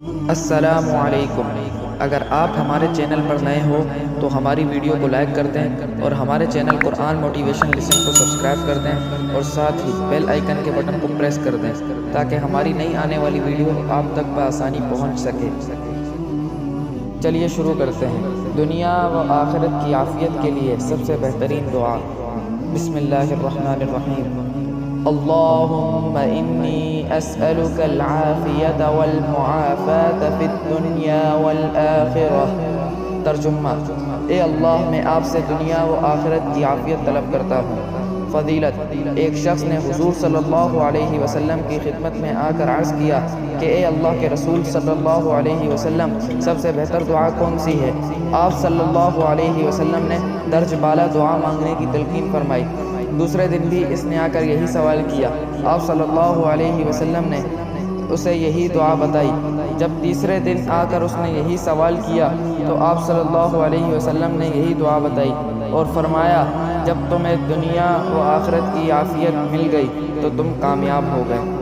السلام علیکم۔ اگر آپ ہمارے چینل پر نئے ہو تو ہماری ویڈیو کو لائک کر دیں اور ہمارے چینل قرآن موٹیویشن لسن کو سبسکرائب کر دیں اور ساتھ ہی بیل آئیکن کے بٹن کو پریس کر دیں تاکہ ہماری نئی آنے والی ویڈیو آپ تک بآسانی پہنچ سکے۔ چلیے شروع کرتے ہیں۔ دنیا و آخرت کی عافیت کے لیے سب سے بہترین دعا۔ بسم اللہ الرحمن الرحیم۔ اللہم انی اسألک العافیت والمعافاة فی الدنیا والآخرہ۔ ترجمہ: اے اللہ، میں آپ سے دنیا و آخرت کی عافیت طلب کرتا ہوں۔ فضیلت: ایک شخص نے حضور صلی اللہ علیہ وسلم کی خدمت میں آ کر عرض کیا کہ اے اللہ کے رسول صلی اللہ علیہ وسلم، سب سے بہتر دعا کون سی ہے؟ آپ صلی اللہ علیہ وسلم نے درج بالا دعا مانگنے کی تلقین فرمائی۔ دوسرے دن بھی اس نے آ کر یہی سوال کیا۔ آپ صلی اللہ علیہ وسلم نے اسے یہی دعا بتائی۔ جب تیسرے دن آ کر اس نے یہی سوال کیا تو آپ صلی اللہ علیہ وسلم نے یہی دعا بتائی اور فرمایا، جب تمہیں دنیا و آخرت کی عافیت مل گئی تو تم کامیاب ہو گئے۔